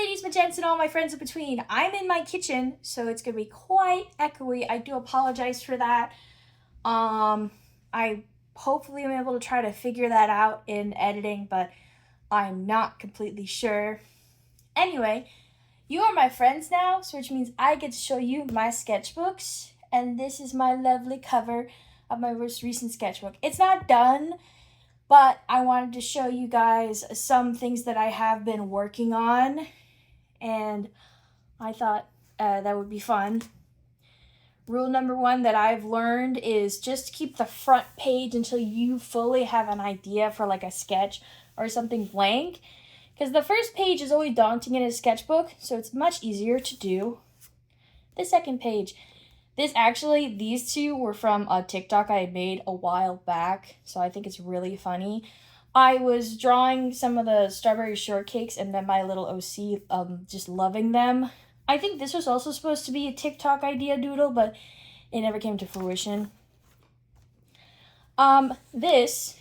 ladies, my gents, and all my friends in between. I'm in my kitchen, so it's gonna be quite echoey. I do apologize for that. I hopefully am able to try to figure that out in editing, but I'm not completely sure. Anyway, you are my friends now, so which means I get to show you my sketchbooks, and this is my lovely cover of my most recent sketchbook. It's not done, but I wanted to show you guys some things that I have been working on, and I thought that would be fun. Rule number one that I've learned is just keep the front page until you fully have an idea for like a sketch or something blank, because the first page is always daunting in a sketchbook, so it's much easier to do. The second page. These two were from a TikTok I had made a while back, so I think it's really funny. I was drawing some of the strawberry shortcakes and then my little OC just loving them. I think this was also supposed to be a TikTok idea doodle, but it never came to fruition. This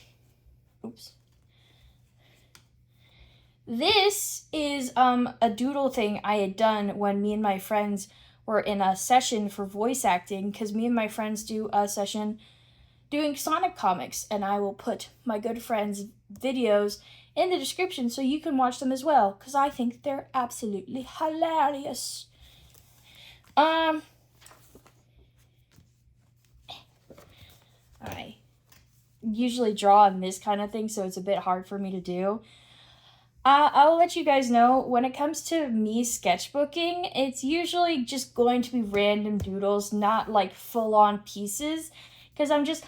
is a doodle thing I had done when me and my friends were in a session for voice acting, because me and my friends do a session doing Sonic comics, and I will put my good friends' videos in the description so you can watch them as well, because I think they're absolutely hilarious. I usually draw on this kind of thing, so it's a bit hard for me to do. I'll let you guys know, when it comes to me sketchbooking, it's usually just going to be random doodles, not like full-on pieces, because I'm just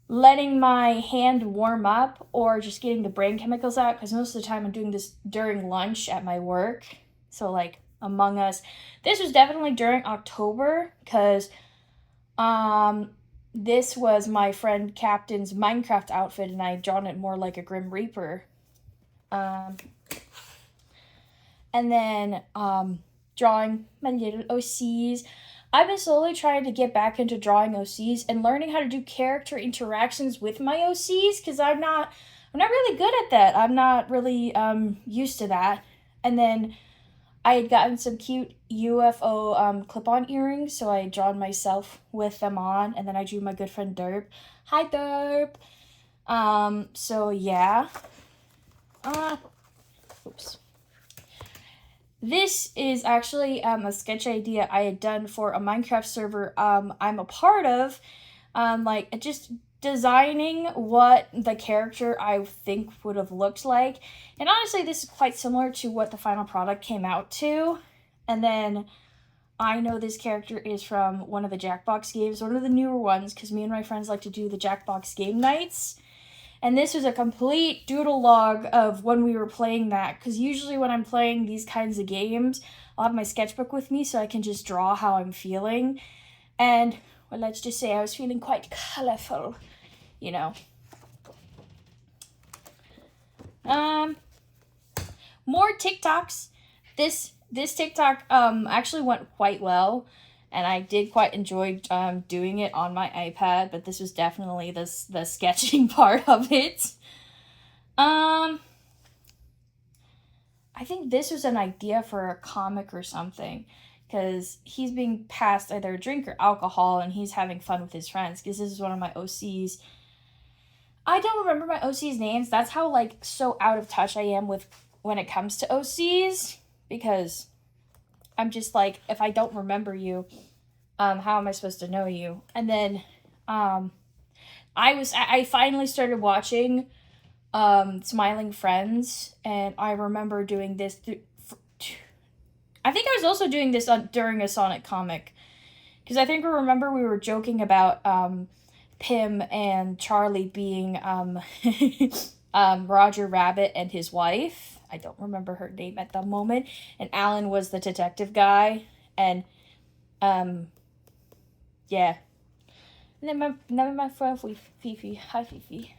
letting my hand warm up or just getting the brain chemicals out, because most of the time I'm doing this during lunch at my work. So like Among Us. This was definitely during October, because this was my friend Captain's Minecraft outfit, and I had drawn it more like a Grim Reaper. And then drawing my little OCs. I've been slowly trying to get back into drawing OCs and learning how to do character interactions with my OCs, because I'm not really good at that. I'm not really used to that. And then I had gotten some cute UFO clip-on earrings, so I had drawn myself with them on, and then I drew my good friend Derp. Hi, Derp! So yeah. This is actually a sketch idea I had done for a Minecraft server I'm a part of, like just designing what the character I think would have looked like. And honestly, this is quite similar to what the final product came out to. And then I know this character is from one of the Jackbox games, one of the newer ones, because me and my friends like to do the Jackbox game nights. And this was a complete doodle log of when we were playing that, because usually when I'm playing these kinds of games, I'll have my sketchbook with me so I can just draw how I'm feeling. And, well, let's just say I was feeling quite colorful, you know. More TikToks. This TikTok actually went quite well, and I did quite enjoy doing it on my iPad, but this was definitely the sketching part of it. I think this was an idea for a comic or something, because he's being passed either a drink or alcohol, and he's having fun with his friends, because this is one of my OCs. I don't remember my OCs' names. That's how, like, so out of touch I am with when it comes to OCs, because I'm just like, if I don't remember you, how am I supposed to know you? And then, I finally started watching, Smiling Friends, and I remember doing this, I think I was also doing this during a Sonic comic, because I think we were joking about, Pim and Charlie being, Roger Rabbit and his wife. I don't remember her name at the moment. And Alan was the detective guy. And, yeah. And then my friend Fifi. Hi, Fifi.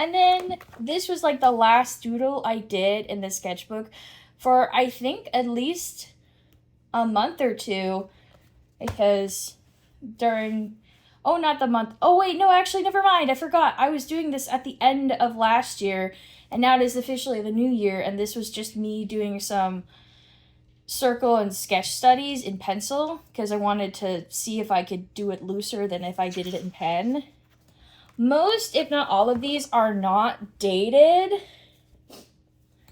And then this was like the last doodle I did in the sketchbook for, I think, at least a month or two. Because during... Oh, not the month. Oh, wait, no, actually, never mind. I forgot. I was doing this at the end of last year, And now it is officially the new year, and this was just me doing some circle and sketch studies in pencil because I wanted to see if I could do it looser than if I did it in pen. Most, if not all of these, are not dated.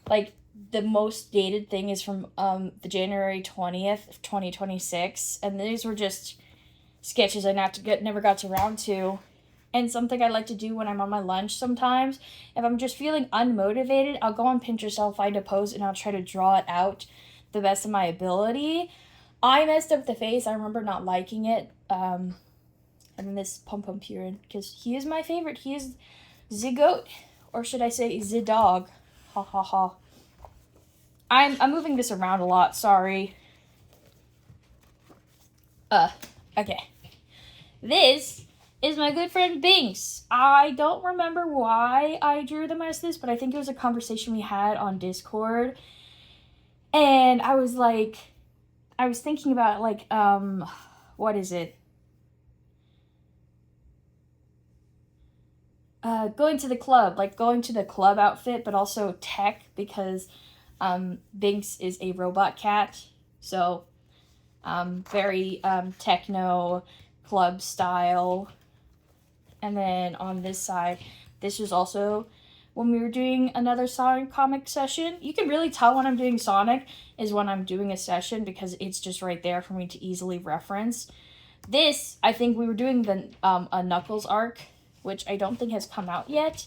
Like, the most dated thing is from the January 20th of 2026, and these were just sketches I never got around to. And something I like to do when I'm on my lunch sometimes, if I'm just feeling unmotivated, I'll go on Pinterest, I'll find a pose, and I'll try to draw it out the best of my ability. I messed up the face. I remember not liking it. And then this Pum Pum Purin, because he is my favorite. He is the goat, or should I say the dog. Ha ha ha. I'm moving this around a lot, sorry. Okay. This is my good friend Binks. I don't remember why I drew them as this, but I think it was a conversation we had on Discord. And I was thinking about, what is it? Going to the club, going to the club outfit, but also tech, because Binks is a robot cat, so very techno club style. And then on this side, this was also when we were doing another Sonic comic session. You can really tell when I'm doing Sonic is when I'm doing a session because it's just right there for me to easily reference. This, I think we were doing the a Knuckles arc, which I don't think has come out yet.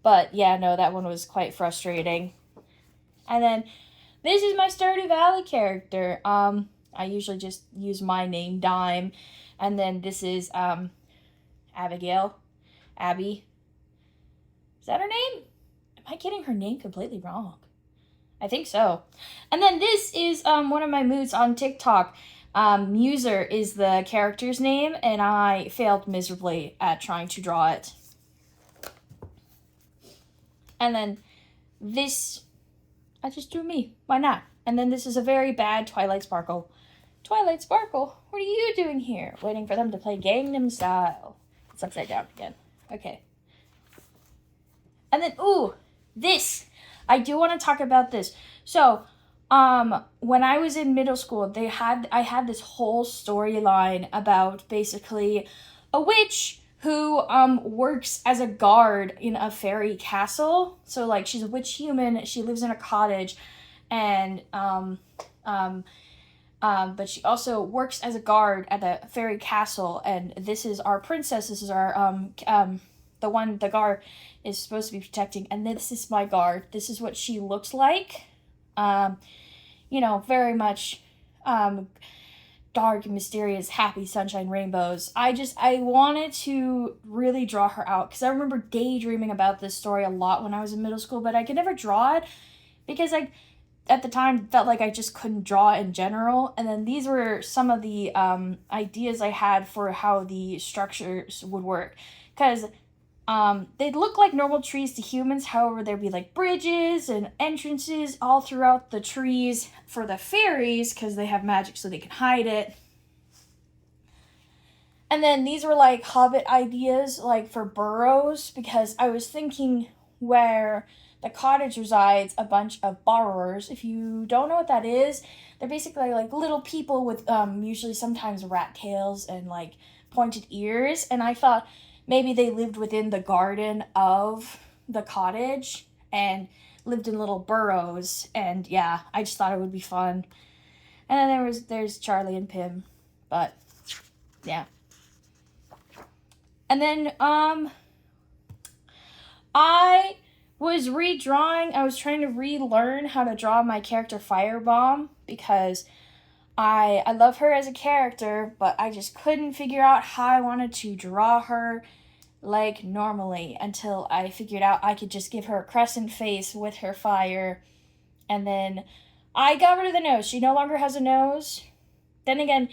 But yeah, no, that one was quite frustrating. And then this is my Stardew Valley character. I usually just use my name, Dime. And then this is Abigail. Abby. Is that her name? Am I getting her name completely wrong? I think so. And then this is one of my moods on TikTok. Muser is the character's name, and I failed miserably at trying to draw it. And then this, I just drew me. Why not? And then this is a very bad Twilight Sparkle. Twilight Sparkle, what are you doing here? Waiting for them to play Gangnam Style. It's upside down again. Okay. And then, ooh, this. I do want to talk about this. So, when I was in middle school, I had this whole storyline about basically a witch who works as a guard in a fairy castle. So she's a witch human. She lives in a cottage, and but she also works as a guard at the fairy castle. And this is our princess. This is our the guard is supposed to be protecting. And this is my guard. This is what she looks like. Very much dark, mysterious, happy, sunshine, rainbows. I wanted to really draw her out because I remember daydreaming about this story a lot when I was in middle school, but I could never draw it because I, at the time, felt like I just couldn't draw in general. And then these were some of the ideas I had for how the structures would work, because they'd look like normal trees to humans. However, there'd be bridges and entrances all throughout the trees for the fairies because they have magic so they can hide it. And then these were hobbit ideas for burrows, because I was thinking where the cottage resides a bunch of borrowers. If you don't know what that is, they're basically little people with usually sometimes rat tails and pointed ears. And I thought maybe they lived within the garden of the cottage and lived in little burrows. And yeah, I just thought it would be fun. And then there's Charlie and Pim. But yeah. And then I was redrawing. I was trying to relearn how to draw my character Firebomb because I love her as a character, but I just couldn't figure out how I wanted to draw her normally until I figured out I could just give her a crescent face with her fire. And then I got rid of the nose. She no longer has a nose. Then again,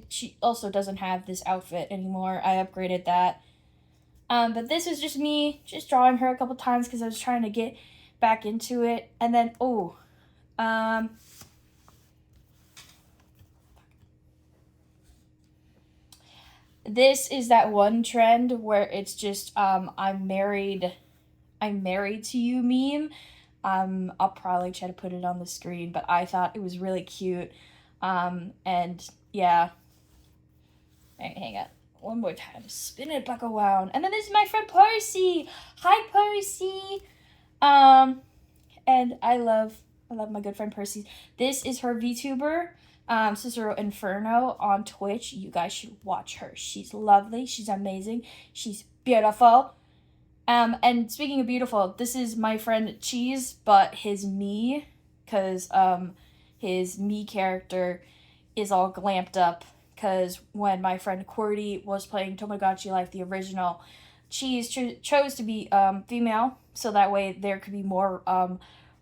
she also doesn't have this outfit anymore. I upgraded that. But this is just me just drawing her a couple times because I was trying to get back into it. And then, This is that one trend where it's just I'm married to you meme. I'll probably try to put it on the screen, but I thought it was really cute. And yeah. Hang on. One more time. Spin it back around. And then this is my friend Percy. Hi Percy. And I love my good friend Percy. This is her VTuber, Cicero Inferno on Twitch. You guys should watch her. She's lovely. She's amazing. She's beautiful. And speaking of beautiful, this is my friend Cheese, but his me, because his me character is all glamped up. Because when my friend Cordy was playing Tomodachi Life, the original, Cheese chose to be female, so that way there could be more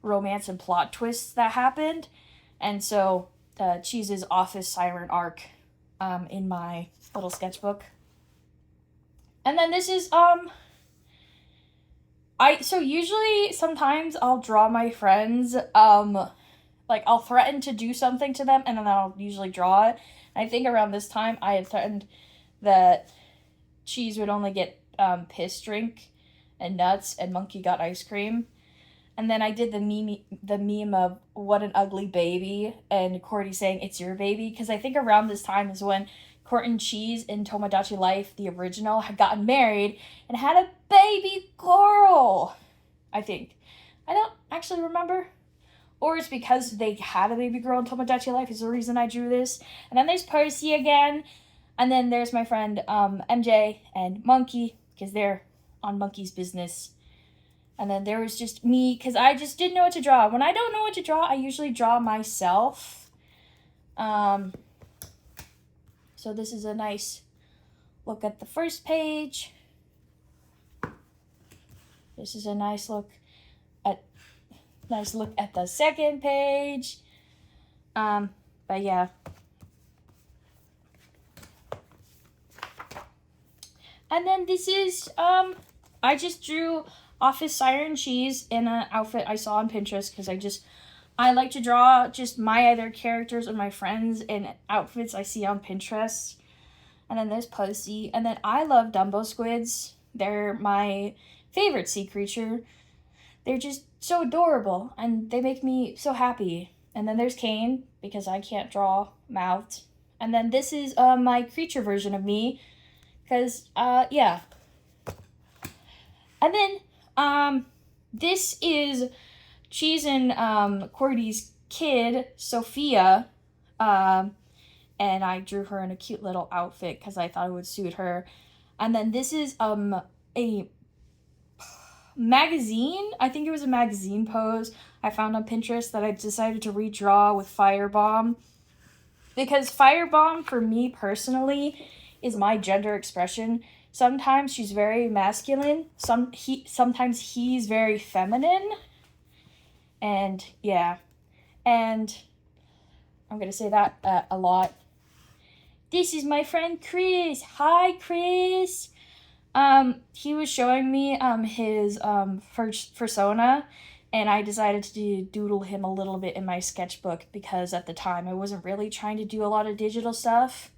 romance and plot twists that happened. And so Cheese's office siren arc in my little sketchbook. And then this is so usually sometimes I'll draw my friends like I'll threaten to do something to them and then I'll usually draw it. I think around this time I had threatened that Cheese would only get piss drink and nuts and Monkey got ice cream. And then I did the meme of what an ugly baby and Cordy saying it's your baby, because I think around this time is when Court and Cheese in Tomodachi Life, the original, had gotten married and had a baby girl. I think. I don't actually remember. Or it's because they had a baby girl in Tomodachi Life is the reason I drew this. And then there's Percy again. And then there's my friend MJ and Monkey, because they're on Monkey's business. And then there was just me, because I just didn't know what to draw. When I don't know what to draw, I usually draw myself. So this is a nice look at the first page. This is a nice look at the second page. But yeah. And then this is I just drew Office Siren Cheese in an outfit I saw on Pinterest, because I like to draw just my other characters or my friends in outfits I see on Pinterest. And then there's Pussy. And then I love Dumbo squids. They're my favorite sea creature. They're just so adorable and they make me so happy. And then there's Kane, because I can't draw mouthed. And then this is my creature version of me, because yeah. And then this is Cheese and Cordy's kid, Sophia, and I drew her in a cute little outfit because I thought it would suit her. And then this is a magazine. I think it was a magazine pose I found on Pinterest that I decided to redraw with Firebomb, because Firebomb for me personally is my gender expression. Sometimes she's very masculine, sometimes he's very feminine. And yeah, and I'm gonna say that a lot. This is my friend Chris. Hi, Chris. He was showing me his first persona, and I decided to doodle him a little bit in my sketchbook, because at the time I wasn't really trying to do a lot of digital stuff.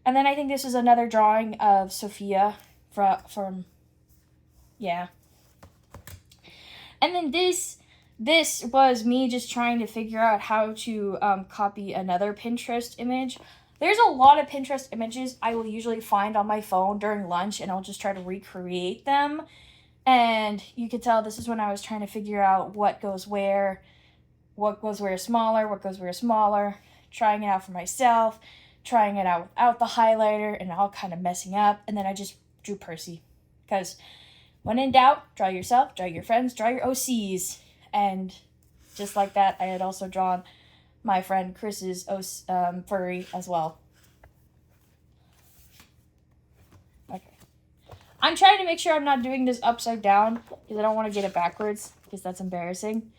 And then I think this is another drawing of Sophia from yeah. And then this was me just trying to figure out how to copy another Pinterest image. There's a lot of Pinterest images I will usually find on my phone during lunch, and I'll just try to recreate them. And you can tell this is when I was trying to figure out what goes where smaller, trying it out for myself, trying it out without the highlighter, and all kind of messing up. And then I just drew Percy, because when in doubt, draw yourself, draw your friends, draw your OCs. And just like that, I had also drawn my friend Chris's furry as well. Okay. I'm trying to make sure I'm not doing this upside down, because I don't want to get it backwards, because that's embarrassing.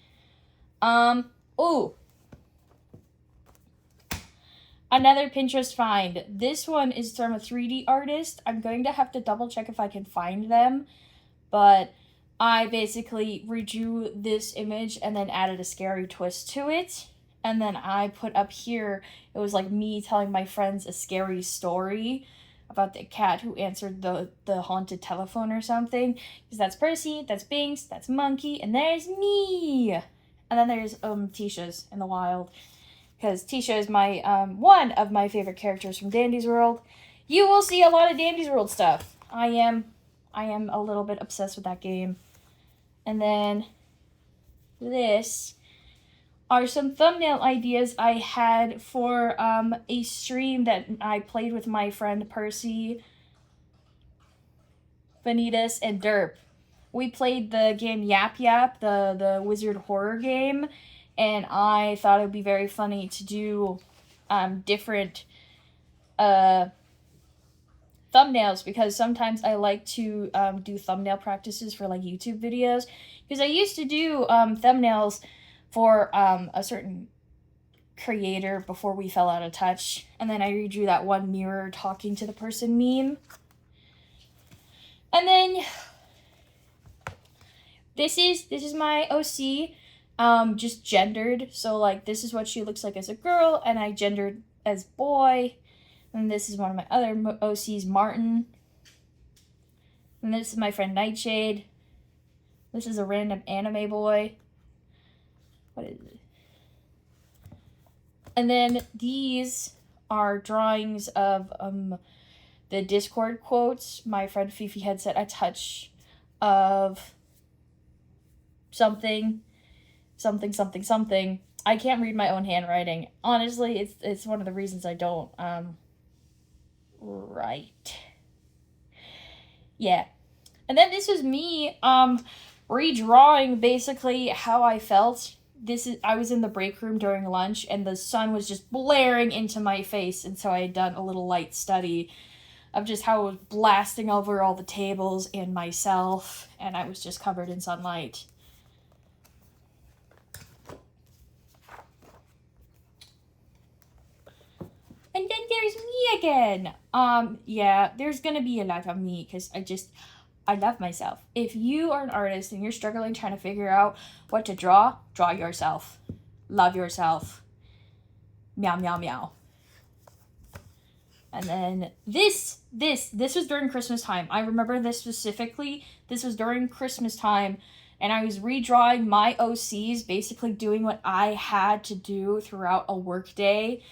Ooh. Another Pinterest find. This one is from a 3D artist. I'm going to have to double check if I can find them, but I basically redrew this image and then added a scary twist to it. And then I put up here, it was like me telling my friends a scary story about the cat who answered the haunted telephone or something. Because that's Percy, that's Binks, that's Monkey, and there's me. And then there's Tisha's in the wild. Because Tisha is my one of my favorite characters from Dandy's World. You will see a lot of Dandy's World stuff. I am a little bit obsessed with that game. And then this are some thumbnail ideas I had for a stream that I played with my friend Percy, Vanitas, and Derp. We played the game Yap Yap, the wizard horror game, and I thought it would be very funny to do different thumbnails, because sometimes I like to do thumbnail practices for like YouTube videos, because I used to do thumbnails for a certain creator before we fell out of touch, and then I redrew that one mirror talking to the person meme. And then this is my OC, just gendered, so like this is what she looks like as a girl, and I gendered as boy. And this is one of my other OCs, Martin. And this is my friend Nightshade. This is a random anime boy. What is it? And then these are drawings of the Discord quotes. My friend Fifi had said a touch of something, something, something, something. I can't read my own handwriting. Honestly, it's one of the reasons I don't write. Yeah. And then this was me redrawing basically how I felt. I was in the break room during lunch, and the sun was just blaring into my face, and so I had done a little light study of just how it was blasting over all the tables and myself, and I was just covered in sunlight. And then there's me again. Yeah, there's gonna be a lot of me, because I love myself. If you are an artist and you're struggling trying to figure out what to draw yourself. Love yourself. Meow, meow, meow. And then this was during Christmas time. I remember this specifically. This was during Christmas time, and I was redrawing my OCs, basically doing what I had to do throughout a work day.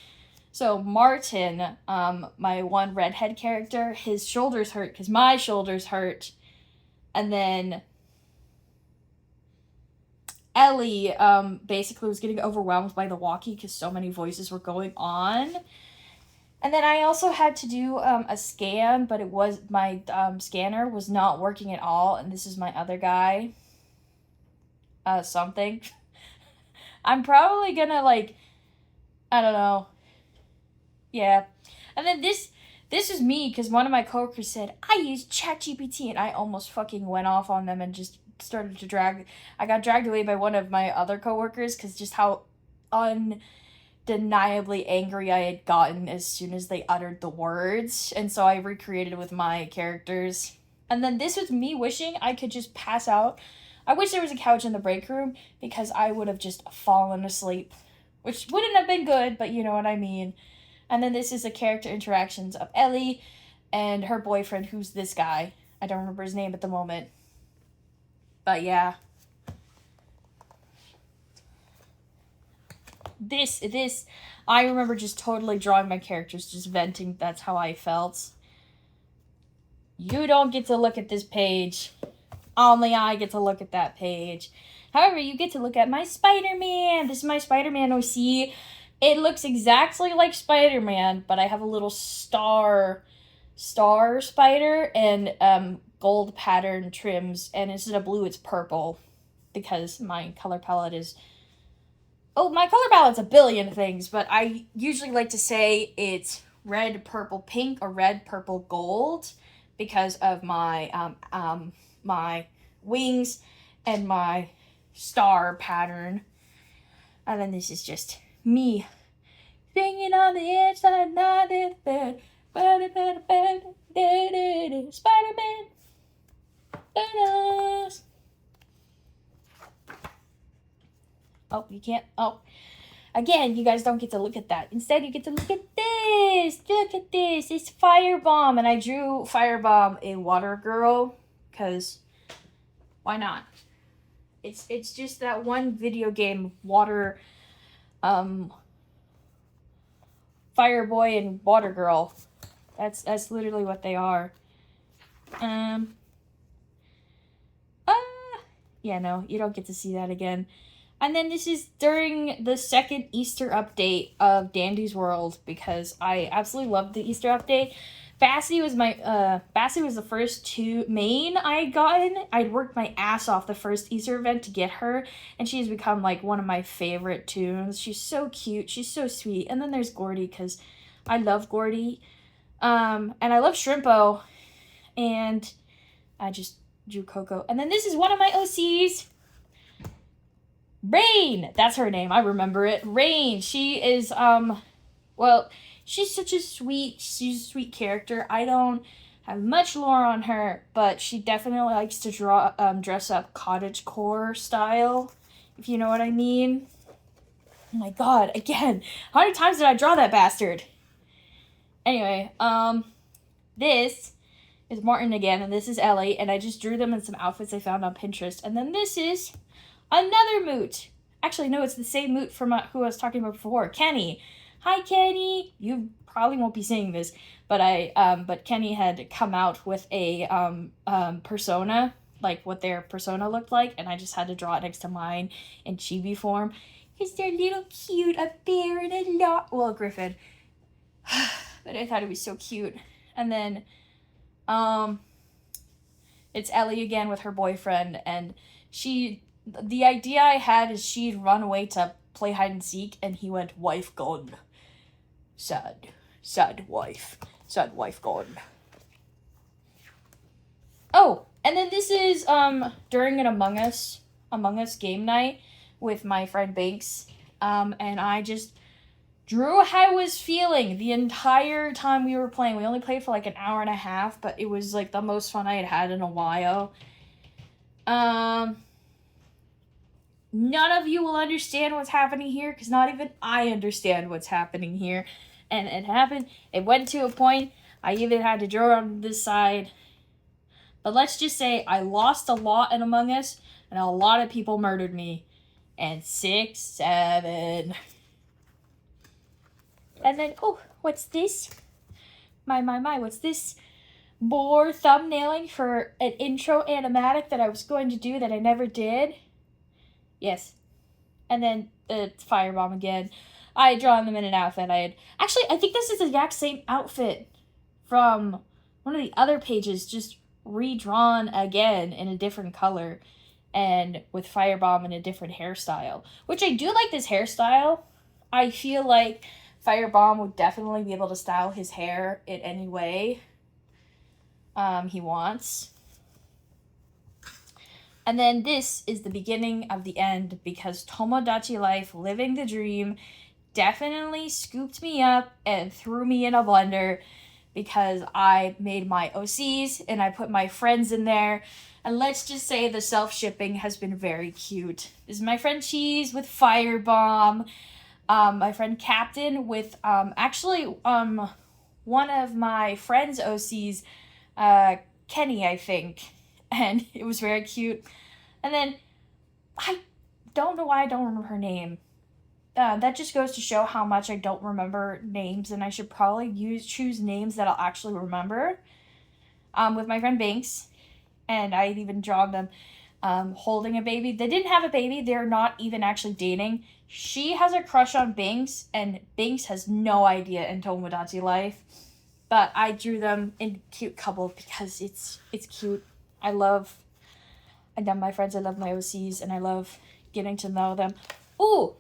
So Martin, my one redhead character, his shoulders hurt because my shoulders hurt. And then Ellie basically was getting overwhelmed by the walkie because so many voices were going on. And then I also had to do a scan, but it was my scanner was not working at all. And this is my other guy. Something. I'm probably gonna I don't know. Yeah. And then this is me, because one of my coworkers said, I use ChatGPT, and I almost fucking went off on them and just started to I got dragged away by one of my other coworkers, because just how undeniably angry I had gotten as soon as they uttered the words. And so I recreated it with my characters. And then this was me wishing I could just pass out. I wish there was a couch in the break room, because I would have just fallen asleep, which wouldn't have been good, but you know what I mean. And then this is the character interactions of Ellie and her boyfriend, who's this guy. I don't remember his name at the moment. But yeah. This, I remember just totally drawing my characters, just venting. That's how I felt. You don't get to look at this page. Only I get to look at that page. However, you get to look at my Spider-Man. This is my Spider-Man OC. It looks exactly like Spider-Man, but I have a little star spider and gold pattern trims, and instead of blue, it's purple, because my color palette is... Oh, my color palette's a billion things, but I usually like to say it's red, purple, pink, or red, purple, gold, because of my my wings and my star pattern. And then this is just me singing on the inside, not in bed. Spider-Man. Oh, you can't. Oh, again, you guys don't get to look at that. Instead, you get to look at this! Look at this! It's Firebomb! And I drew Firebomb a water girl, because why not? It's just that one video game, water, Fire Boy and Water Girl. That's literally what they are. Yeah, no, you don't get to see that again. And then this is during the second Easter update of Dandy's World, because I absolutely loved the Easter update. Bassie was the first main I had gotten. I'd worked my ass off the first Easter event to get her, and she's become like one of my favorite tunes. She's so cute, she's so sweet. And then there's Gordy, because I love Gordy. And I love Shrimpo, and I just drew Coco. And then this is one of my OCs. Rain! That's her name, I remember it. Rain. She is, well, she's such a sweet character. I don't have much lore on her, but she definitely likes to dress up cottagecore style, if you know what I mean. Oh my god, again, how many times did I draw that bastard? Anyway, this is Martin again, and this is Ellie, and I just drew them in some outfits I found on Pinterest. And then this is another Moot. Actually, no, it's the same Moot from who I was talking about before, Kenny. Hi, Kenny. You probably won't be seeing this, but but Kenny had come out with a persona, like what their persona looked like, and I just had to draw it next to mine in chibi form, because they're little cute, a bear and a griffin. But I thought it was so cute. And then, it's Ellie again with her boyfriend, and the idea I had is she'd run away to play hide and seek, and he went, wife gone. Sad wife gone. Oh, and then this is, during an Among Us game night with my friend Banks, and I just drew how I was feeling the entire time we were playing. We only played for like an hour and a half, but it was like the most fun I had had in a while. None of you will understand what's happening here, because not even I understand what's happening here. And it went to a point, I even had to draw on this side. But let's just say I lost a lot in Among Us, and a lot of people murdered me. And 6, 7... And then, oh, what's this? My, what's this? More thumbnailing for an intro animatic that I was going to do that I never did. Yes. And then the Firebomb again. I had drawn them in an outfit. I think this is the exact same outfit from one of the other pages, just redrawn again in a different color and with Firebomb in a different hairstyle. Which I do like this hairstyle. I feel like Firebomb would definitely be able to style his hair in any way he wants. And then this is the beginning of the end, because Tomodachi Life, living the dream, definitely scooped me up and threw me in a blender, because I made my OCs and I put my friends in there. And let's just say the self-shipping has been very cute. This is my friend Cheese with Firebomb. My friend Captain with, one of my friend's OCs, Kenny, I think. And it was very cute. And then, I don't know why I don't remember her name. That just goes to show how much I don't remember names, and I should probably choose names that I'll actually remember. With my friend Banks, and I even drawn them holding a baby. They didn't have a baby. They're not even actually dating. She has a crush on Banks, and Banks has no idea in Tomodachi Life. But I drew them in cute couple because it's cute. I love my friends. I love my OCs, and I love getting to know them. Ooh!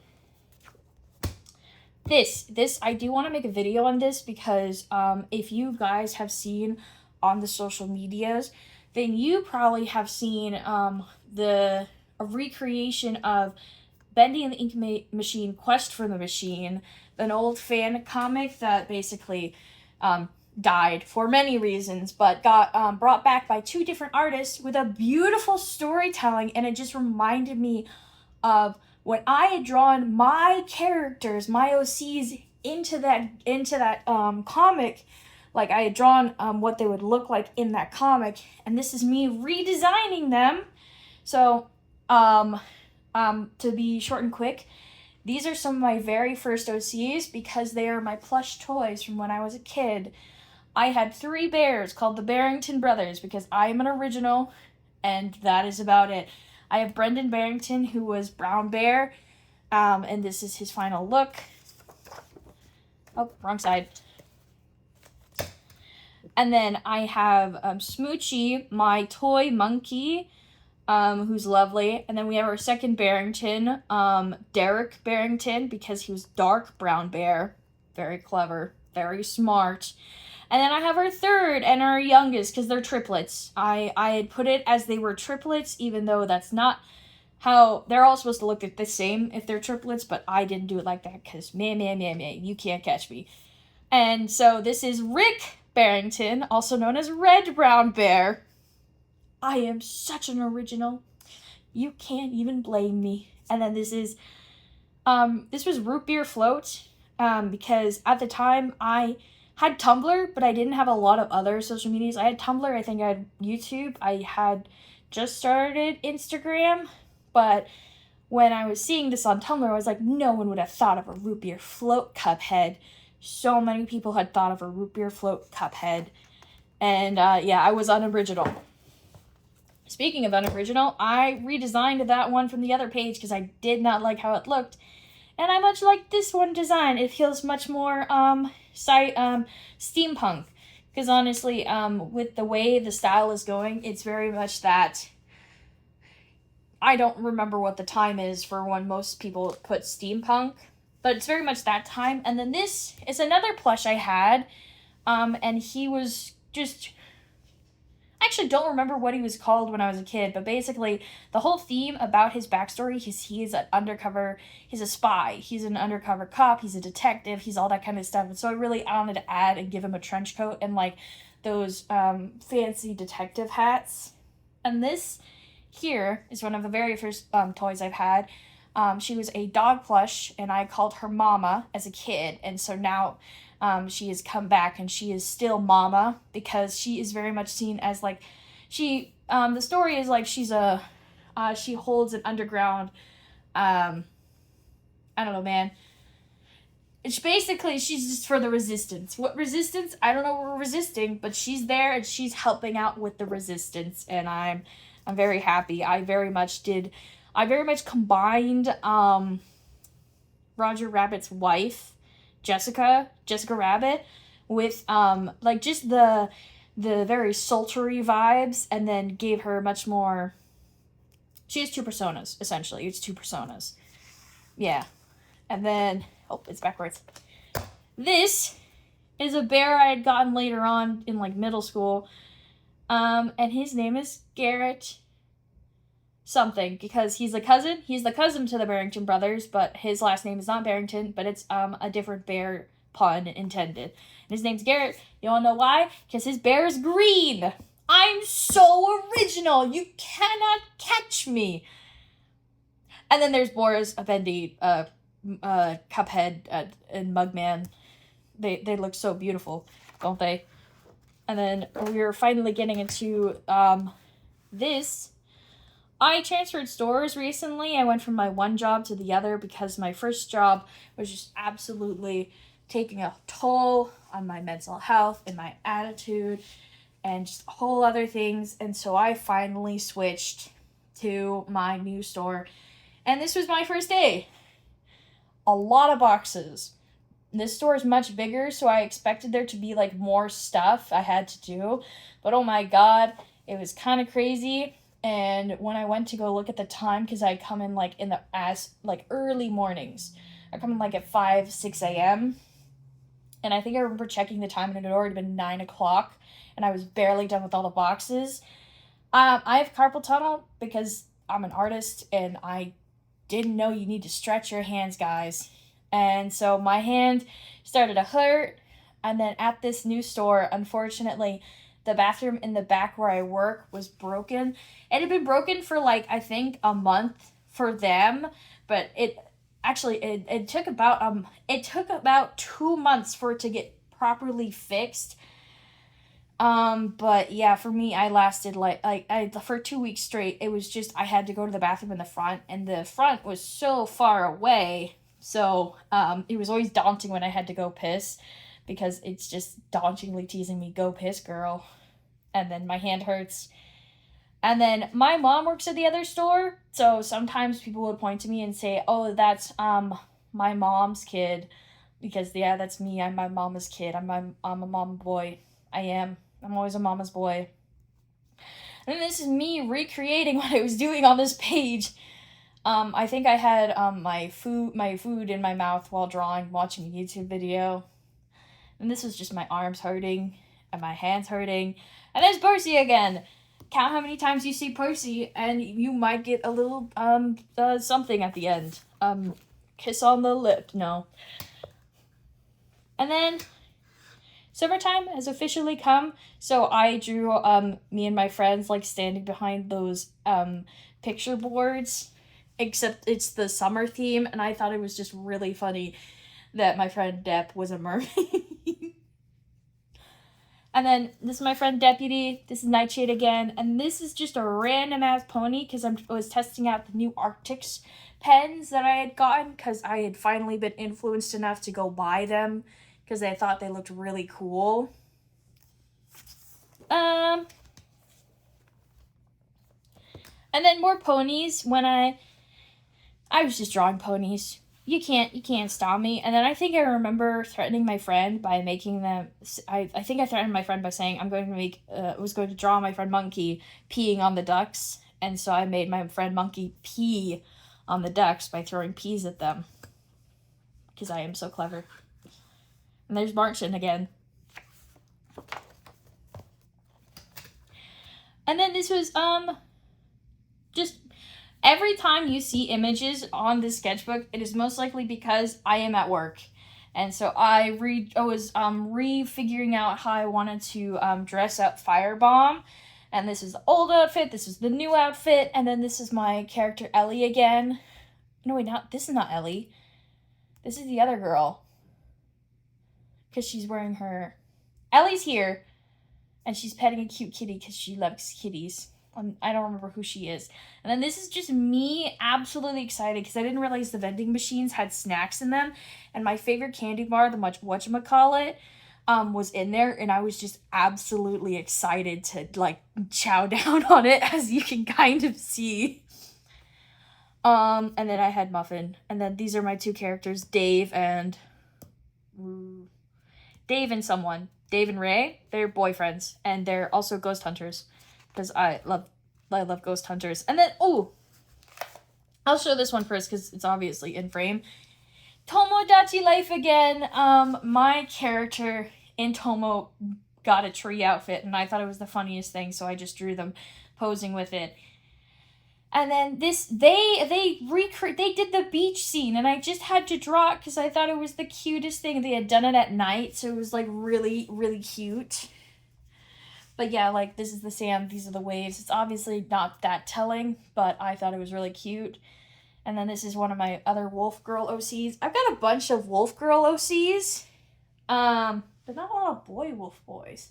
This, I do want to make a video on this, because if you guys have seen on the social medias, then you probably have seen a recreation of Bendy and the Ink Machine, Quest for the Machine, an old fan comic that basically died for many reasons, but got brought back by 2 different artists with a beautiful storytelling, and it just reminded me of when I had drawn my characters, my OCs, into that comic. Like I had drawn what they would look like in that comic, and this is me redesigning them. So to be short and quick, these are some of my very first OCs because they are my plush toys from when I was a kid. I had 3 bears called the Barrington Brothers because I am an original, and that is about it. I have Brendan Barrington, who was Brown Bear, and this is his final look. Oh, wrong side. And then I have Smoochie, my toy monkey, who's lovely. And then we have our second Barrington, Derek Barrington, because he was dark brown bear. Very clever, very smart. And then I have our third and our youngest, because they're triplets. I had put it as they were triplets, even though that's not how... They're all supposed to look the same if they're triplets, but I didn't do it like that, because man, you can't catch me. And so this is Rick Barrington, also known as Red Brown Bear. I am such an original. You can't even blame me. And then this is, this was Root Beer Float, because at the time I had Tumblr, but I didn't have a lot of other social medias. I had Tumblr, I think I had YouTube, I had just started Instagram, but when I was seeing this on Tumblr, I was like, no one would have thought of a Root Beer Float Cuphead. So many people had thought of a Root Beer Float Cuphead. And yeah, I was unoriginal. Speaking of unoriginal, I redesigned that one from the other page because I did not like how it looked. And I much like this one design. It feels much more steampunk. Because honestly, with the way the style is going, it's very much that... I don't remember what the time is for when most people put steampunk. But it's very much that time. And then this is another plush I had. And he was just... I actually don't remember what he was called when I was a kid. But basically, the whole theme about his backstory is he's an undercover... He's a spy. He's an undercover cop. He's a detective. He's all that kind of stuff. And so I wanted to add and give him a trench coat and like those fancy detective hats. And this here is one of the very first toys I've had. She was a dog plush, and I called her Mama as a kid, and so now she has come back, and she is still Mama, because she is very much seen as, like, the story is, like, she holds an underground, I don't know, man. It's basically, she's just for the resistance. What resistance? I don't know what we're resisting, but she's there, and she's helping out with the resistance, and I'm very happy. I very much combined Roger Rabbit's wife, Jessica Rabbit, with like just the very sultry vibes, and then gave her much more... She has 2 personas, essentially. It's 2 personas. Yeah. And then... Oh, it's backwards. This is a bear I had gotten later on in, like, middle school. And his name is Garrett something, because he's the cousin to the Barrington brothers, but his last name is not Barrington, but it's a different bear pun intended. And his name's Garrett. You wanna know why? Because his bear is green. I'm so original. You cannot catch me. And then there's Boris, Bendy, Cuphead, and Mugman. They look so beautiful, don't they? And then we're finally getting into this. I transferred stores recently. I went from my one job to the other because my first job was just absolutely taking a toll on my mental health and my attitude and just whole other things. And so I finally switched to my new store. And this was my first day. A lot of boxes. This store is much bigger, so I expected there to be like more stuff I had to do. But oh my god, it was kind of crazy. And when I went to go look at the time, because I come in like early mornings. I come in like at 5, 6 a.m. And I think I remember checking the time and it had already been 9 o'clock. And I was barely done with all the boxes. I have carpal tunnel because I'm an artist and I didn't know you need to stretch your hands, guys. And so my hand started to hurt. And then at this new store, unfortunately, the bathroom in the back where I work was broken. It had been broken for like, I think, a month for them. But actually it took about 2 months for it to get properly fixed. But yeah, for me, I lasted for 2 weeks straight. It was just I had to go to the bathroom in the front, and the front was so far away. So it was always daunting when I had to go piss, because it's just dauntingly teasing me, "Go piss, girl," and then my hand hurts. And then my mom works at the other store, so sometimes people would point to me and say, "Oh, that's my mom's kid," because yeah, that's me. I'm my mama's kid. I'm a mama boy. I am. I'm always a mama's boy. And this is me recreating what I was doing on this page. I think I had my food in my mouth while drawing, watching a YouTube video. And this was just my arms hurting and my hands hurting. And there's Percy again. Count how many times you see Percy, and you might get a little something at the end. Kiss on the lip. No. And then summertime has officially come, so I drew me and my friends like standing behind those picture boards, except it's the summer theme, and I thought it was just really funny that my friend Depp was a mermaid. And then this is my friend Deputy, this is Nightshade again, and this is just a random ass pony because I was testing out the new Arctics pens that I had gotten, because I had finally been influenced enough to go buy them because I thought they looked really cool. And then more ponies. When I was just drawing ponies. You can't stop me. And then I think I remember threatening my friend by making them. I think I threatened my friend by saying I'm going to was going to draw my friend Monkey peeing on the ducks, and so I made my friend Monkey pee on the ducks by throwing peas at them, because I am so clever. And there's Martin again. And then this was just every time you see images on this sketchbook, it is most likely because I am at work. And so I was refiguring out how I wanted to dress up Firebomb. And this is the old outfit, this is the new outfit, and then this is my character Ellie again. No, wait, this is not Ellie. This is the other girl. Because she's wearing her... Ellie's here, and she's petting a cute kitty because she loves kitties. I don't remember who she is. And then this is just me absolutely excited because I didn't realize the vending machines had snacks in them. And my favorite candy bar, the whatchamacallit, was in there. And I was just absolutely excited to, like, chow down on it, as you can kind of see. And then I had Muffin. And then these are my two characters, Dave and someone. Dave and Ray, they're boyfriends. And they're also ghost hunters. Because I love ghost hunters. And then, I'll show this one first because it's obviously in frame. Tomodachi Life again. My character in Tomo got a tree outfit, and I thought it was the funniest thing, so I just drew them posing with it. And then they did the beach scene, and I just had to draw it because I thought it was the cutest thing. They had done it at night, so it was like really, really cute. But yeah, like, this is the sand, these are the waves. It's obviously not that telling, but I thought it was really cute. And then this is one of my other Wolf Girl OCs. I've got a bunch of Wolf Girl OCs, but not a lot of boy wolf boys.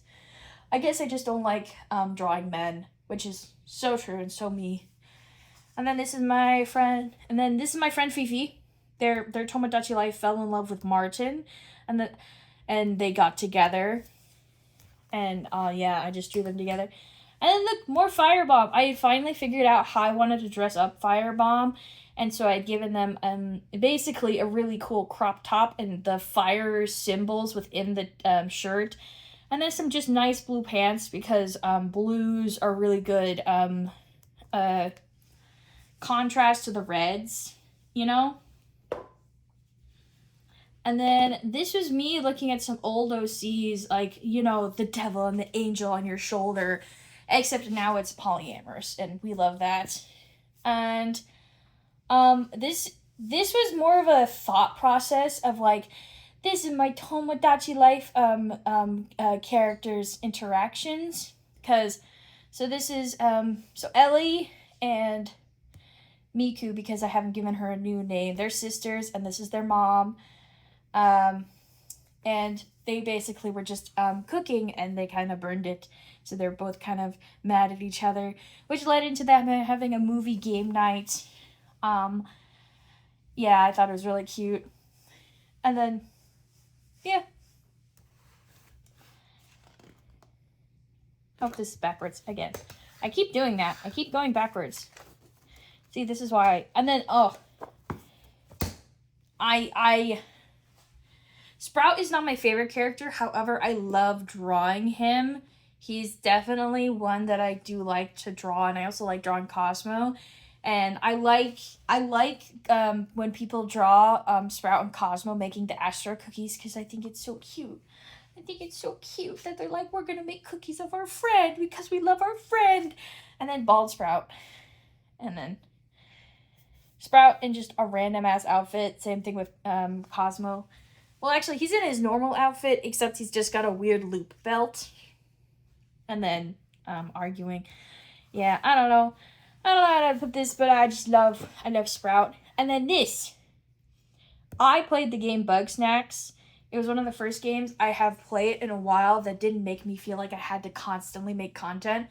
I guess I just don't like drawing men, which is so true and so me. And then this is my friend, Fifi. Their Tomodachi Life fell in love with Martin, and they got together. And yeah, I just drew them together. And then look, more Firebomb. I had finally figured out how I wanted to dress up Firebomb. And so I'd given them basically a really cool crop top and the fire symbols within the shirt. And then some just nice blue pants because blues are really good contrast to the reds, you know? And then this was me looking at some old OCs, like, you know, the devil and the angel on your shoulder, except now it's polyamorous, and we love that. And this was more of a thought process of, like, this is my Tomodachi Life characters' interactions, because, so this is, so Ellie and Miku because I haven't given her a new name. They're sisters, and this is their mom. And they basically were just cooking, and they kind of burned it. So they're both kind of mad at each other, which led into them having a movie game night. Yeah, I thought it was really cute. And then, yeah. Oh, this is backwards again. I keep doing that. I keep going backwards. See, this is why. And then, Sprout is not my favorite character. However, I love drawing him. He's definitely one that I do like to draw, and I also like drawing Cosmo. And I like when people draw Sprout and Cosmo making the Astro cookies, because I think it's so cute. I think it's so cute that they're like, we're gonna make cookies of our friend because we love our friend. And then Bald Sprout. And then Sprout in just a random ass outfit. Same thing with Cosmo. Well, actually, he's in his normal outfit, except he's just got a weird loop belt. And then arguing. Yeah, I don't know how to put this, but I love Sprout. And then this. I played the game Bug Snacks. It was one of the first games I have played in a while that didn't make me feel like I had to constantly make content.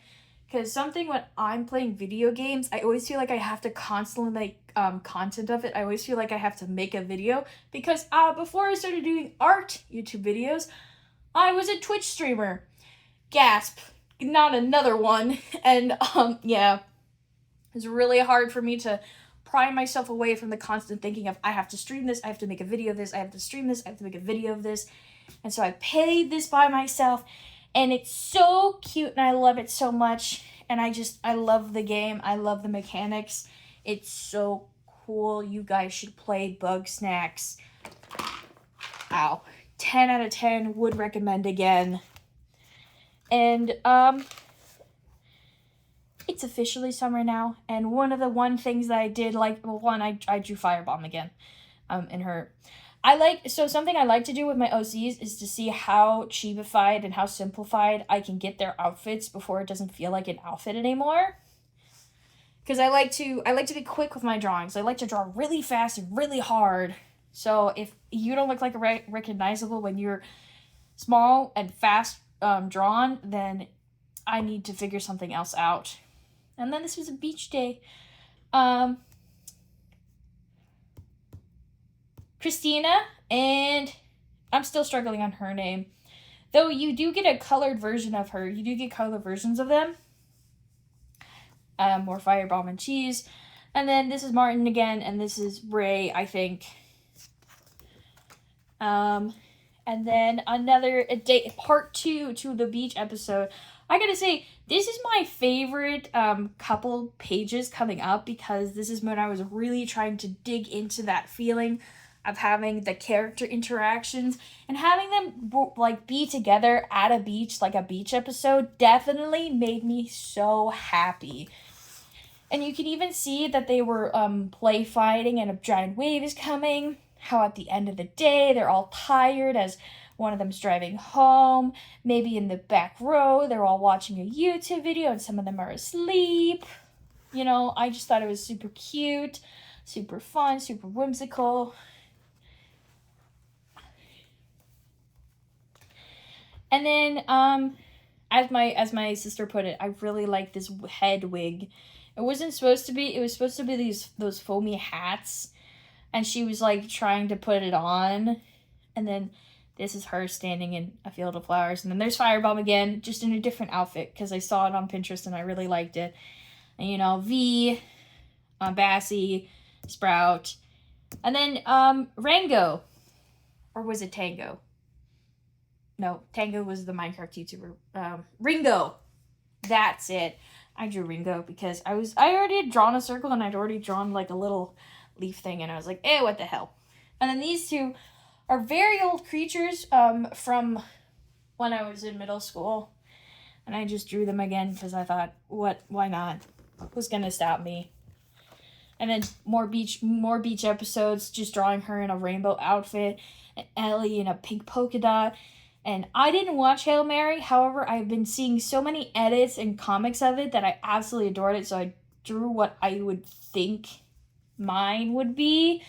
Because when I'm playing video games, I always feel like I have to constantly make content of it. I always feel like I have to make a video. Because before I started doing art YouTube videos, I was a Twitch streamer. Gasp. Not another one. And yeah. It's really hard for me to pry myself away from the constant thinking of, I have to stream this, I have to make a video of this, I have to stream this, I have to make a video of this. And so I paid this by myself, and it's so cute, and I love it so much. And I love the game. I love the mechanics. It's so cool. You guys should play Bug Snacks. Ow. 10 out of 10, would recommend again. And, it's officially summer now, and one things that I did, like, well, one, I drew Firebomb again, in her. Something I like to do with my OCs is to see how chibified and how simplified I can get their outfits before it doesn't feel like an outfit anymore. Because I like to be quick with my drawings. I like to draw really fast and really hard. So if you don't look like recognizable when you're small and fast drawn, then I need to figure something else out. And then this was a beach day. Christina, and I'm still struggling on her name. Though you do get a colored version of her. You do get colored versions of them. More Firebomb and Cheese. And then this is Martin again, and this is Ray, I think. And then part 2 to the beach episode. I gotta say, this is my favorite couple pages coming up, because this is when I was really trying to dig into that feeling of having the character interactions and having them be together at a beach, like a beach episode, definitely made me so happy. And you can even see that they were play fighting and a giant wave is coming. How at the end of the day, they're all tired as one of them's driving home. Maybe in the back row, they're all watching a YouTube video and some of them are asleep. You know, I just thought it was super cute, super fun, super whimsical. And then, as my sister put it, I really like this head wig. It was supposed to be those foamy hats, and she was like trying to put it on, and then this is her standing in a field of flowers, and then there's Firebomb again, just in a different outfit, because I saw it on Pinterest and I really liked it. And you know, V, Bassie, Sprout, and then Rango, or was it Tango? No, Tango was the Minecraft YouTuber. Ringo, that's it. I drew Ringo because I already had drawn a circle, and I'd already drawn like a little leaf thing, and I was like, eh, what the hell. And then these two are very old creatures from when I was in middle school, and I just drew them again because I thought, why not? Who's gonna stop me? And then more beach episodes, just drawing her in a rainbow outfit, and Ellie in a pink polka dot. And I didn't watch Hail Mary, however, I've been seeing so many edits and comics of it that I absolutely adored it, so I drew what I would think mine would be.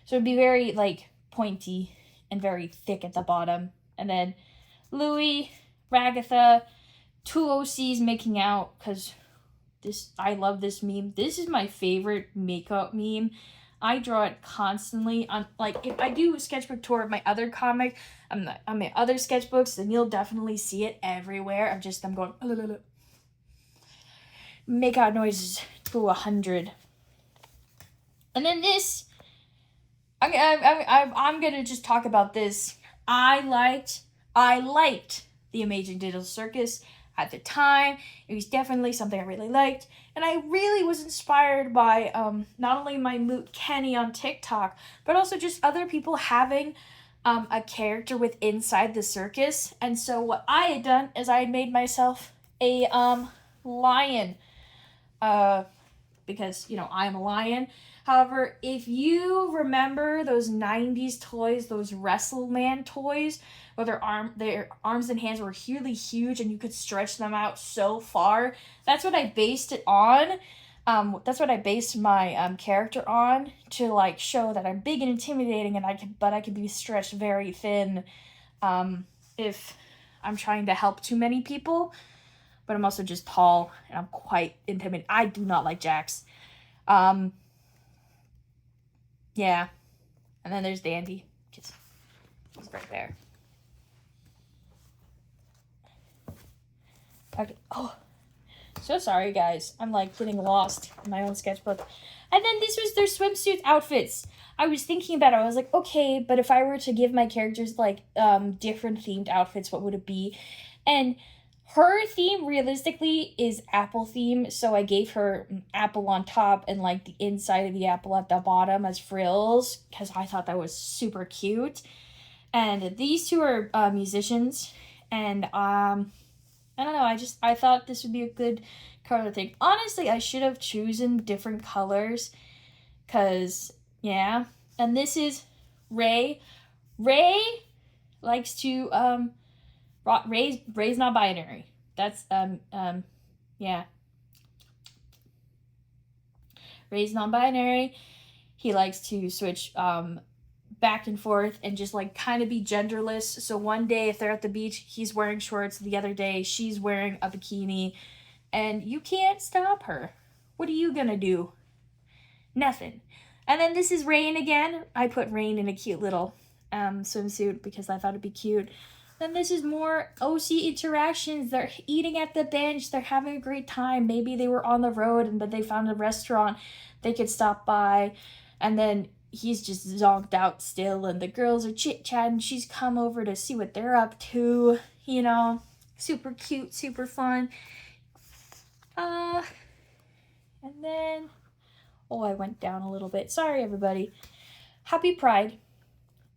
So it'd be very like pointy and very thick at the bottom. And then Louis, Ragatha, two OCs making out, because I love this meme. This is my favorite makeup meme. I draw it constantly on, like, if I do a sketchbook tour of my other comic, on my other sketchbooks, then you'll definitely see it everywhere. I'm going make out noises to 100. And then this, I'm gonna just talk about this. I liked the Amazing Digital Circus at the time. It was definitely something I really liked, and I really was inspired by not only my Moot Kenny on TikTok, but also just other people having a character with inside the circus. And so what I had done is I had made myself a lion, because I'm a lion. However, if you remember those 90s toys, those WrestleMan toys, where their arms and hands were really huge and you could stretch them out so far, that's what I based it on. That's what I based my character on, to like show that I'm big and intimidating, and I can be stretched very thin if I'm trying to help too many people. But I'm also just tall and I'm quite intimidating. I do not like Jax. Yeah. And then there's Dandy. He's right there. Okay. Oh, so sorry, guys. I'm like getting lost in my own sketchbook. And then this was their swimsuit outfits. I was thinking about it. I was like, okay, but if I were to give my characters like different themed outfits, what would it be? And her theme realistically is apple theme, so I gave her apple on top and like the inside of the apple at the bottom as frills, because I thought that was super cute. And these two are musicians, and I don't know, I thought this would be a good color thing. Honestly, I should have chosen different colors, because yeah. And this is Ray. Ray likes to Ray's not binary. That's yeah. Ray's non-binary. He likes to switch back and forth and just like kind of be genderless. So one day if they're at the beach, he's wearing shorts. The other day she's wearing a bikini, and you can't stop her. What are you gonna do? Nothing. And then this is Rain again. I put Rain in a cute little swimsuit because I thought it'd be cute. Then this is more OC interactions. They're eating at the bench. They're having a great time. Maybe they were on the road, but they found a restaurant they could stop by. And then he's just zonked out still, and the girls are chit-chatting. She's come over to see what they're up to. Super cute, super fun. And then... oh, I went down a little bit. Sorry, everybody. Happy Pride.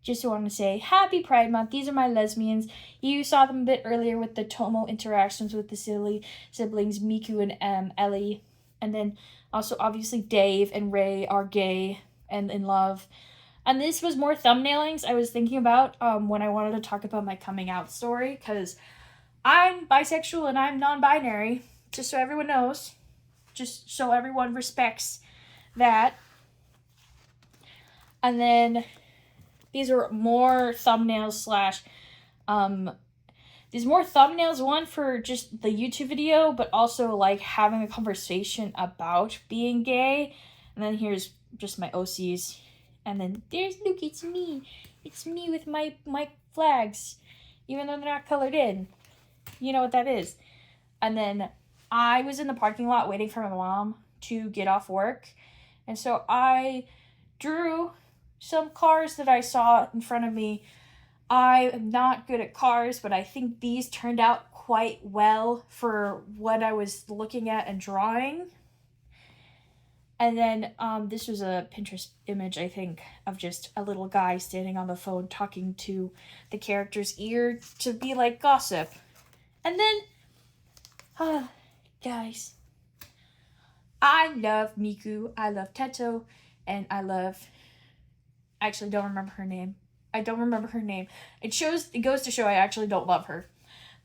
Just want to say, happy Pride Month. These are my lesbians. You saw them a bit earlier with the Tomo interactions with the silly siblings, Miku and Ellie. And then also, obviously, Dave and Ray are gay and in love. And this was more thumbnailings I was thinking about when I wanted to talk about my coming out story, because I'm bisexual and I'm non-binary, just so everyone knows. Just so everyone respects that. And then... these are more thumbnails these more thumbnails, one for just the YouTube video, but also like having a conversation about being gay. And then here's just my OCs. And then look, it's me. It's me with my flags, even though they're not colored in. You know what that is. And then I was in the parking lot waiting for my mom to get off work. And so I drew some cars that I saw in front of me. I am not good at cars, but I think these turned out quite well for what I was looking at and drawing. And then this was a Pinterest image, I think, of just a little guy standing on the phone talking to the character's ear to be like gossip. And then, guys, I love Miku, I love Teto, and I love... I actually don't remember her name. It goes to show I actually don't love her.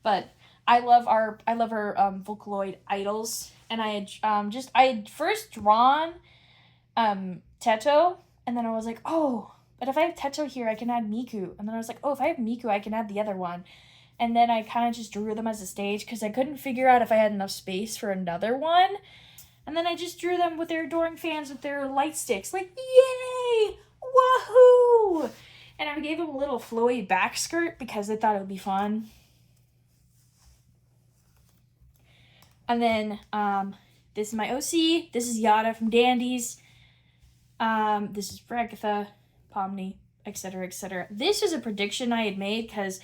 But I love her Vocaloid idols. And I had first drawn Teto, and then I was like, oh, but if I have Teto here, I can add Miku. And then I was like, oh, if I have Miku, I can add the other one. And then I kind of just drew them as a stage because I couldn't figure out if I had enough space for another one. And then I just drew them with their adoring fans with their light sticks. Like, yay! Woohoo! And I gave them a little flowy back skirt because I thought it would be fun. And then this is my OC. This is Yada from Dandies. This is Ragatha, Pomni, etc., etc. This is a prediction I had made because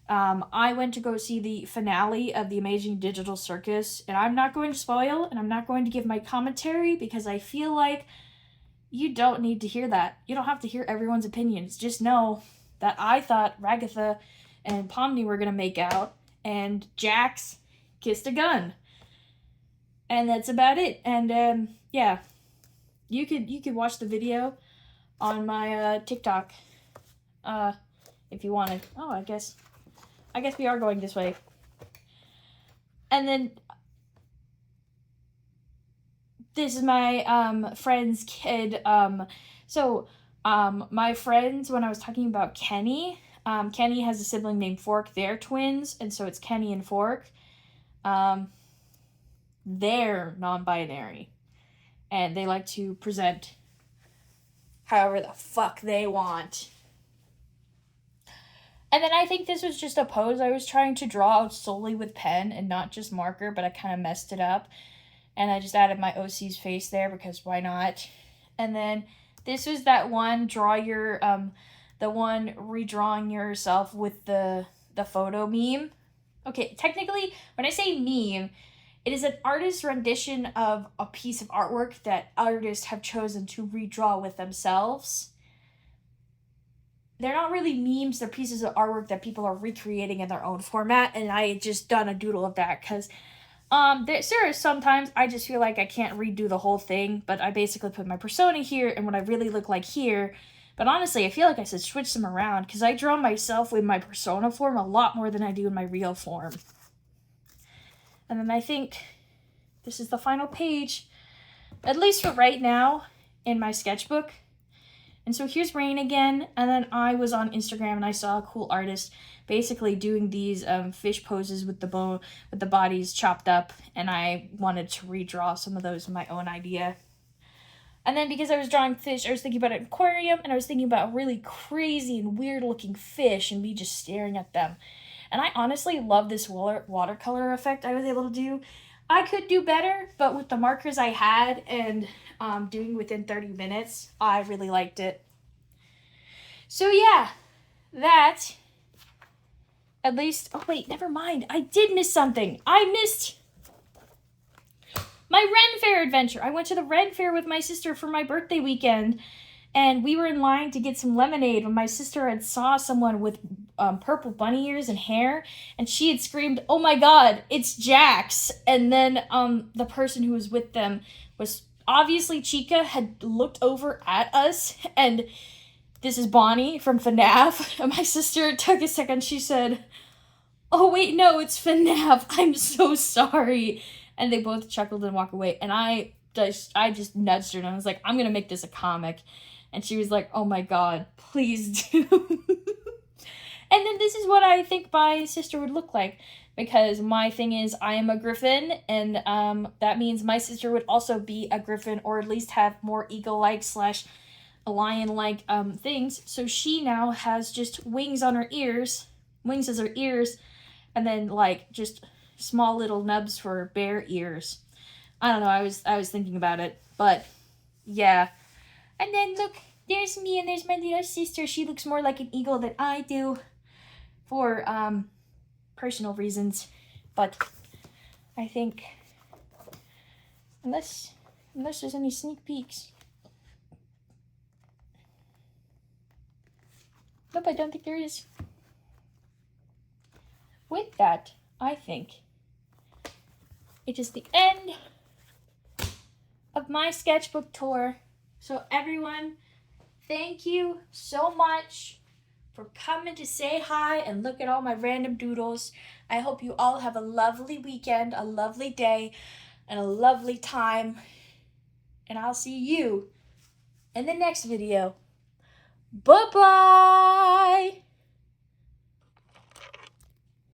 I went to go see the finale of the Amazing Digital Circus, and I'm not going to spoil, and I'm not going to give my commentary because I feel like you don't need to hear that. You don't have to hear everyone's opinions. Just know that I thought Ragatha and Pomni were going to make out, and Jax kissed a gun. And that's about it. And yeah, you could watch the video on my TikTok if you wanted. Oh, I guess we are going this way. And then this is my friend's kid. So my friends, when I was talking about Kenny, Kenny has a sibling named Fork. They're twins, and so it's Kenny and Fork. They're non-binary, and they like to present however the fuck they want. And then I think this was just a pose I was trying to draw out solely with pen and not just marker, but I kind of messed it up. And I just added my OC's face there because why not? And then this was that one, draw your, the one redrawing yourself with the photo meme. Okay, technically, when I say meme, it is an artist's rendition of a piece of artwork that artists have chosen to redraw with themselves. They're not really memes, they're pieces of artwork that people are recreating in their own format, and I just done a doodle of that because there are sometimes I just feel like I can't redo the whole thing, but I basically put my persona here and what I really look like here. But honestly, I feel like I should switch them around because I draw myself in my persona form a lot more than I do in my real form. And then I think this is the final page, at least for right now, in my sketchbook. And so here's Rain again, and then I was on Instagram and I saw a cool artist basically doing these fish poses with the bodies chopped up, and I wanted to redraw some of those in my own idea. And then because I was drawing fish, I was thinking about an aquarium, and I was thinking about a really crazy and weird looking fish and me just staring at them. And I honestly love this watercolor effect I was able to do. I could do better, but with the markers I had and doing within 30 minutes, I really liked it. So yeah, that, at least, oh wait, never mind. I did miss something. I missed my Ren Fair adventure. I went to the Ren Fair with my sister for my birthday weekend. And we were in line to get some lemonade when my sister had saw someone with purple bunny ears and hair, and she had screamed, "Oh my god, it's Jax!" And then the person who was with them was obviously Chica, had looked over at us, and this is Bonnie from FNAF. And my sister took a second, she said, "Oh wait, no, it's FNAF. I'm so sorry." And they both chuckled and walked away, and I just nudged her and I was like, "I'm gonna make this a comic." And she was like, "Oh my god, please do." And then this is what I think my sister would look like. Because my thing is, I am a griffin, and that means my sister would also be a griffin, or at least have more eagle-like / a lion-like things. So she now has just wings on her ears, wings as her ears, and then like just small little nubs for bear ears. I don't know, I was thinking about it, but yeah. And then look, there's me and there's my little sister. She looks more like an eagle than I do for personal reasons. But I think unless there's any sneak peeks. Nope, I don't think there is. With that, I think it is the end of my sketchbook tour. So everyone, thank you so much for coming to say hi and look at all my random doodles. I hope you all have a lovely weekend, a lovely day, and a lovely time. And I'll see you in the next video. Bye-bye!